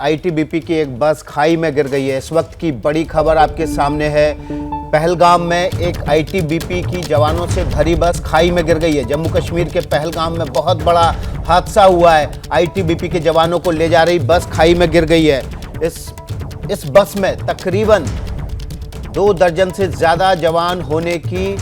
ITBP की एक बस खाई में गिर गई है। इस वक्त की बड़ी खबर आपके सामने है। पहलगाम में एक आईटीबीपी की जवानों से भरी बस खाई में गिर गई है। जम्मू कश्मीर के पहलगाम में बहुत बड़ा हादसा हुआ है। आईटीबीपी के जवानों को ले जा रही बस खाई में गिर गई है। इस बस में तकरीबन 2 दर्जन से ज्यादा जवान होने की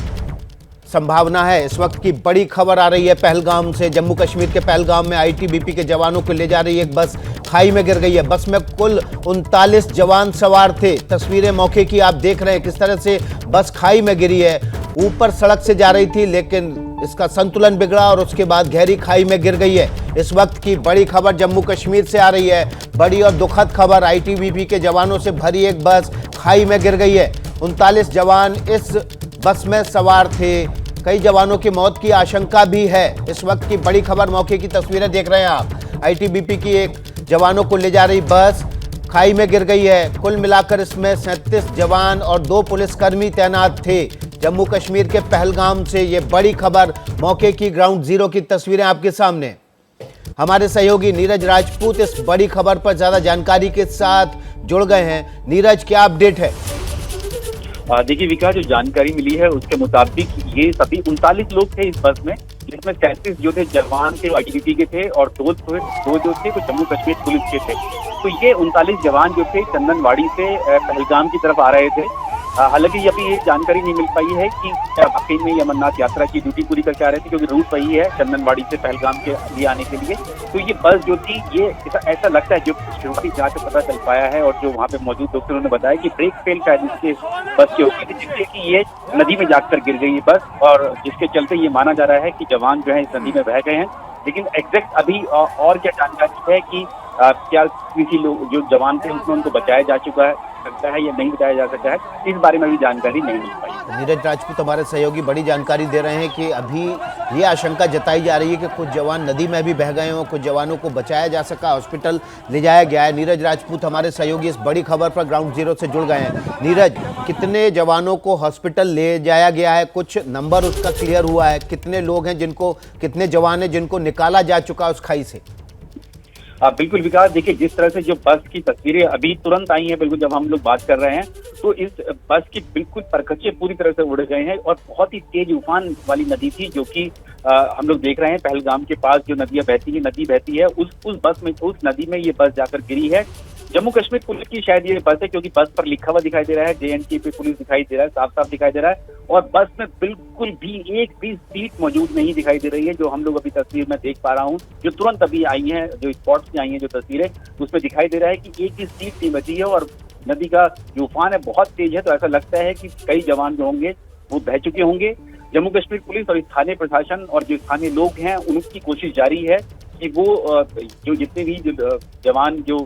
संभावना है। इस वक्त की बड़ी खबर आ रही है पहलगाम से। जम्मू कश्मीर के पहलगाम में आईटीबीपी के जवानों को ले जा रही एक बस खाई में गिर गई है। बस में कुल 39 जवान सवार थे। तस्वीरें मौके की आप देख रहे हैं किस तरह से बस खाई में गिरी है। ऊपर सड़क से जा रही थी लेकिन इसका संतुलन बिगड़ा और उसके बाद गहरी खाई में गिर गई है। इस वक्त की बड़ी खबर जम्मू कश्मीर से आ रही है। बड़ी और दुखद खबर, आईटीबीपी के जवानों से भरी एक बस खाई में गिर गई है। 39 जवान इस बस में सवार थे। कई जवानों की मौत की आशंका भी है। इस वक्त की बड़ी खबर, मौके की तस्वीरें देख रहे हैं आप। आईटीबीपी की एक जवानों को ले जा रही बस खाई में गिर गई है। कुल मिलाकर इसमें 37 जवान और 2 पुलिसकर्मी तैनात थे। जम्मू कश्मीर के पहलगाम से ये बड़ी खबर, मौके की ग्राउंड जीरो की तस्वीरें आपके सामने। हमारे सहयोगी नीरज राजपूत इस बड़ी खबर पर ज्यादा जानकारी के साथ जुड़ गए हैं। नीरज, क्या अपडेट है? देखिए विकास, जो जानकारी मिली है उसके मुताबिक ये सभी 39 लोग थे इस बस में, जिसमें 37 जो थे जवान थे आईटीबीपी के थे और 2 जो थे वो जम्मू कश्मीर पुलिस के थे। तो ये 39 जवान जो थे चंदनवाड़ी से पहलगाम की तरफ आ रहे थे। हालांकि अभी ये जानकारी नहीं मिल पाई है कि वाकई में अमरनाथ यात्रा की ड्यूटी पूरी करके आ रहे थे, क्योंकि रूट वही है चंदनवाड़ी से पहलगाम के लिए आने के लिए। तो ये बस जो थी, ये ऐसा लगता है, जो शुरुआती जांच में पता चल पाया है और जो वहाँ पे मौजूद डॉक्टरों ने बताया कि ब्रेक फेल शायद इसके बस की होगी थी, जिससे कि ये नदी में जाकर गिर गई बस, और जिसके चलते ये माना जा रहा है कि जवान जो है इस नदी में बह गए हैं। लेकिन एग्जैक्ट अभी और क्या जानकारी है कि क्या किसी लोग जो जवान थे उसमें उनको बचाया जा चुका सकता है या नहीं बचाया जा सकता है, इस बारे में भी जानकारी नहीं मिल पाई। नीरज राजपूत हमारे सहयोगी बड़ी जानकारी दे रहे हैं कि अभी ये आशंका जताई जा रही है कि कुछ जवान नदी में भी बह गए हों, कुछ जवानों को बचाया जा सका, हॉस्पिटल ले जाया गया है। नीरज राजपूत हमारे सहयोगी इस बड़ी खबर पर ग्राउंड जीरो से जुड़ गए हैं। नीरज, कितने जवानों को हॉस्पिटल ले जाया गया है? कुछ नंबर उसका क्लियर हुआ है? कितने लोग हैं कितने जवान हैं जिनको निकाला जा चुका उस खाई से? बिल्कुल विकास, देखिए जिस तरह से जो बस की तस्वीरें अभी तुरंत आई हैं, बिल्कुल जब हम लोग बात कर रहे हैं, तो इस बस की बिल्कुल परखचे पूरी तरह से उड़ गए हैं और बहुत ही तेज उफान वाली नदी थी, जो कि हम लोग देख रहे हैं पहलगाम के पास जो नदी बहती है उस बस में, उस नदी में ये बस जाकर गिरी है। जम्मू कश्मीर पुलिस की शायद ये बस है, क्योंकि बस पर लिखा हुआ दिखाई दे रहा है JNK पे पुलिस दिखाई दे रहा है, साफ साफ दिखाई दे रहा है। और बस में बिल्कुल भी एक भी सीट मौजूद नहीं दिखाई दे रही है, जो हम लोग अभी तस्वीर में देख पा रहा हूँ, जो तुरंत अभी आई है, जो स्पॉट से आई है जो तस्वीरें, उसमें दिखाई दे रहा है कि एक भी सीट नहीं बची है और नदी का जो उफान है बहुत तेज है। तो ऐसा लगता है कि कई जवान जो होंगे वो बह चुके होंगे। जम्मू कश्मीर पुलिस और स्थानीय प्रशासन और जो स्थानीय लोग हैं उनकी कोशिश जारी है कि वो जो जितने भी जवान जो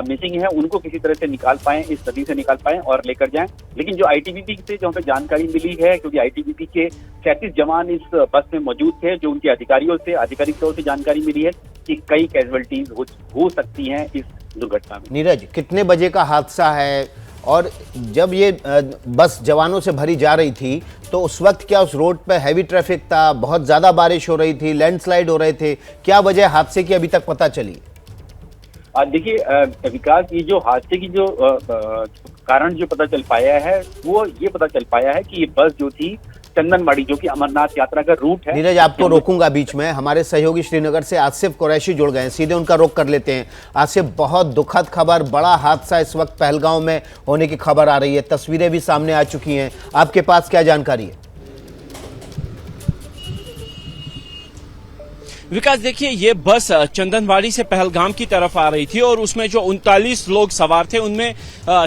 मिसिंग हैं उनको किसी तरह से निकाल पाएं, इस नदी से निकाल पाएं और लेकर जाएं। लेकिन जो आईटीबीपी से जो हमें जानकारी मिली है, क्योंकि आईटीबीपी के 37 जवान इस बस में मौजूद थे, जो उनके आधिकारिक तौर से जानकारी मिली है कि कई कैजुअल्टीज हो सकती हैं इस दुर्घटना में। नीरज, कितने बजे का हादसा है और जब ये बस जवानों से भरी जा रही थी तो उस वक्त क्या उस रोड पे हैवी ट्रैफिक था, बहुत ज़्यादा बारिश हो रही थी, लैंडस्लाइड हो रहे थे? क्या वजह हादसे की अभी तक पता चली? देखिए विकास, ये जो हादसे की जो कारण जो पता चल पाया है वो ये पता चल पाया है कि ये बस जो थी चंदनवाड़ी, जो कि अमरनाथ यात्रा का रूट है। नीरज, आपको रोकूंगा बीच में। हमारे सहयोगी श्रीनगर से आसिफ कुरैशी जुड़ गए हैं, सीधे उनका रोक कर लेते हैं। आसिफ, बहुत दुखद खबर, बड़ा हादसा इस वक्त पहलगाम में होने की खबर आ रही है, तस्वीरें भी सामने आ चुकी हैं, आपके पास क्या जानकारी है? विकास, देखिए ये बस चंदनवाड़ी से पहलगाम की तरफ आ रही थी और उसमें जो 39 लोग सवार थे उनमें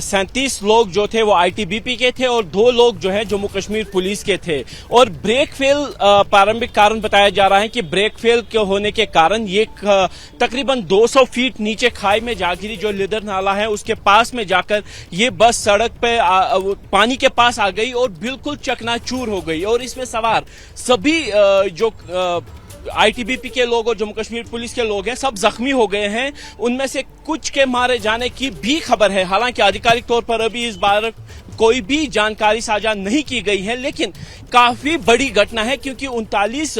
37 लोग जो थे वो आईटीबीपी के थे और 2 लोग जो है जम्मू कश्मीर पुलिस के थे। और ब्रेक फेल प्रारंभिक कारण बताया जा रहा है कि ब्रेक फेल के होने के कारण ये तकरीबन 200 फीट नीचे खाई में जा गिरी, जो लिदर नाला है उसके पास में जाकर ये बस सड़क पे पानी के पास आ गई और बिल्कुल चकनाचूर हो गई। और इसमें सवार सभी जो आईटीबीपी के लोग और जम्मू कश्मीर पुलिस के लोग हैं, सब जख्मी हो गए हैं। उनमें से कुछ के मारे जाने की भी खबर है। हालांकि आधिकारिक तौर पर अभी इस बार कोई भी जानकारी साझा नहीं की गई है, लेकिन काफी बड़ी घटना है क्योंकि 39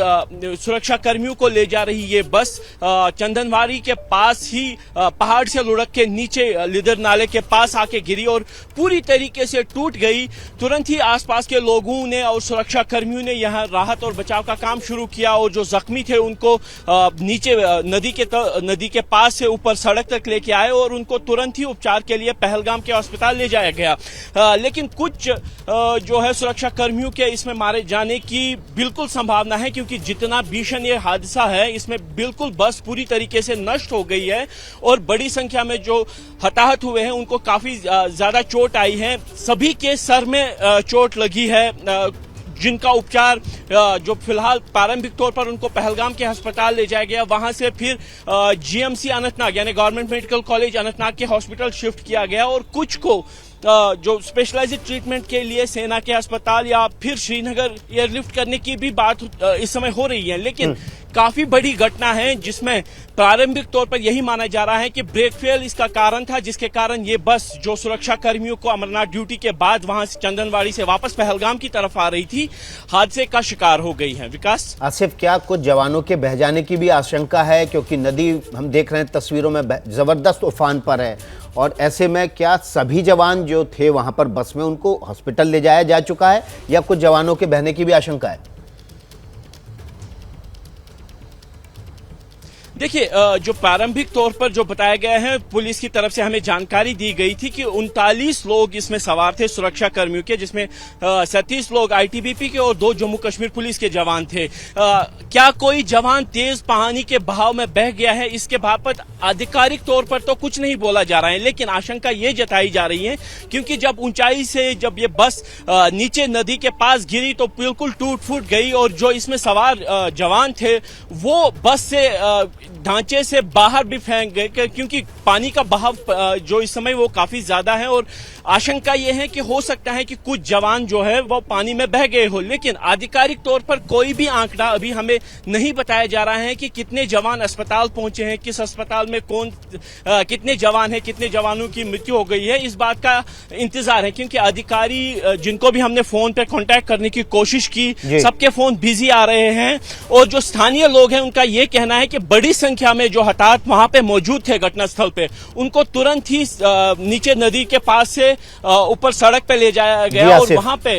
सुरक्षा कर्मियों को ले जा रही ये बस चंदनवाड़ी के पास ही पहाड़ से लुढ़क के नीचे लिदर नाले के पास आके गिरी और पूरी तरीके से टूट गई। तुरंत ही आसपास के लोगों ने और सुरक्षा कर्मियों ने यहां राहत और बचाव का काम शुरू किया और जो जख्मी थे उनको नीचे नदी के पास से ऊपर सड़क तक लेके आए और उनको तुरंत ही उपचार के लिए पहलगाम के अस्पताल ले जाया गया। लेकिन कुछ जो है सुरक्षा कर्मियों के इसमें मारे जाने की बिल्कुल संभावना है क्योंकि जितना भीषण ये हादसा है इसमें बिल्कुल बस पूरी तरीके से नष्ट हो गई है और बड़ी संख्या में जो हताहत हुए हैं उनको काफी ज्यादा चोट आई है। सभी के सर में चोट लगी है, जिनका उपचार जो फिलहाल प्रारंभिक तौर पर उनको पहलगाम के अस्पताल ले जाया गया, वहां से फिर जीएमसी अनंतनाग यानी गवर्नमेंट मेडिकल कॉलेज अनंतनाग के हॉस्पिटल शिफ्ट किया गया और कुछ को जो स्पेशलाइज्ड ट्रीटमेंट के लिए सेना के अस्पताल या फिर श्रीनगर एयरलिफ्ट करने की भी बात इस समय हो रही है। लेकिन काफी बड़ी घटना है जिसमें प्रारंभिक तौर पर यही माना जा रहा है कि ब्रेक फेल इसका कारण था, जिसके कारण ये बस जो सुरक्षा कर्मियों को अमरनाथ ड्यूटी के बाद वहां से चंदनवाड़ी से वापस पहलगाम की तरफ आ रही थी, हादसे का शिकार हो गई है। विकास, आसिफ, क्या कुछ जवानों के बह जाने की भी आशंका है क्योंकि नदी हम देख रहे हैं तस्वीरों में जबरदस्त उफान पर है और ऐसे में क्या सभी जवान जो थे वहां पर बस में उनको हॉस्पिटल ले जाया जा चुका है या कुछ जवानों के बहने की भी आशंका है? देखिए, जो प्रारंभिक तौर पर जो बताया गया है पुलिस की तरफ से हमें जानकारी दी गई थी कि 39 लोग इसमें सवार थे सुरक्षा कर्मियों के, जिसमें 37 लोग आईटीबीपी के और 2 जम्मू कश्मीर पुलिस के जवान थे। क्या कोई जवान तेज पानी के बहाव में बह गया है, इसके बाबत आधिकारिक तौर पर तो कुछ नहीं बोला जा रहा है, लेकिन आशंका ये जताई जा रही है क्योंकि जब ऊंचाई से जब ये बस नीचे नदी के पास गिरी तो बिल्कुल टूट फूट गई और जो इसमें सवार जवान थे वो बस से ढांचे से बाहर भी फेंक गए क्योंकि पानी का बहाव जो इस समय वो काफी ज्यादा है और आशंका ये है कि हो सकता है कि कुछ जवान जो है वो पानी में बह गए हो, लेकिन आधिकारिक तौर पर कोई भी आंकड़ा अभी हमें नहीं बताया जा रहा है कि कितने जवान अस्पताल पहुंचे हैं, किस अस्पताल में कितने जवान हैं, कितने जवानों की मृत्यु हो गई है। इस बात का इंतजार है क्योंकि अधिकारी जिनको भी हमने फोन पे कांटेक्ट करने की कोशिश की, सबके फोन बिजी आ रहे हैं और जो स्थानीय लोग हैं उनका ये कहना है कि बड़ी संख्या में जो हताहत वहां पे मौजूद थे घटनास्थल पे, उनको तुरंत ही नीचे नदी के पास से ऊपर सड़क पे ले जाया गया और वहां पे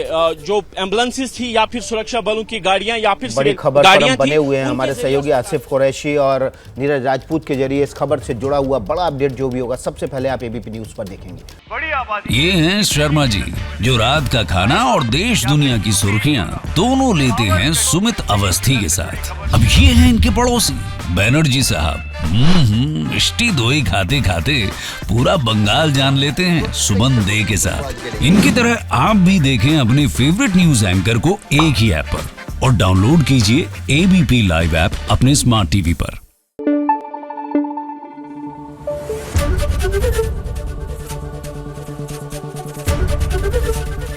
जो एम्बुलेंसेस थी या फिर सुरक्षा बलों की गाड़ियां या फिर बड़ी खबर पर हम बने हुए हैं। हमारे सहयोगी आसिफ कुरैशी और नीरज राजपूत के जरिए इस खबर से जुड़ा हुआ बड़ा अपडेट जो भी होगा सबसे पहले आप एबीपी न्यूज पर देखेंगे। ये हैं शर्मा जी जो रात का खाना और देश दुनिया की सुर्खियां दोनों लेते हैं सुमित अवस्थी के साथ। अब ये हैं इनके पड़ोसी बनर्जी साहब। मिष्टी दोई खाते खाते पूरा बंगाल जान लेते हैं सुमन दे के साथ। इनकी तरह आप भी देखें अपने फेवरेट न्यूज एंकर को एक ही ऐप पर और डाउनलोड कीजिए एबीपी लाइव ऐप अपने स्मार्ट टीवी पर।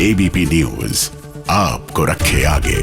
एबीपी न्यूज आपको रखे आगे।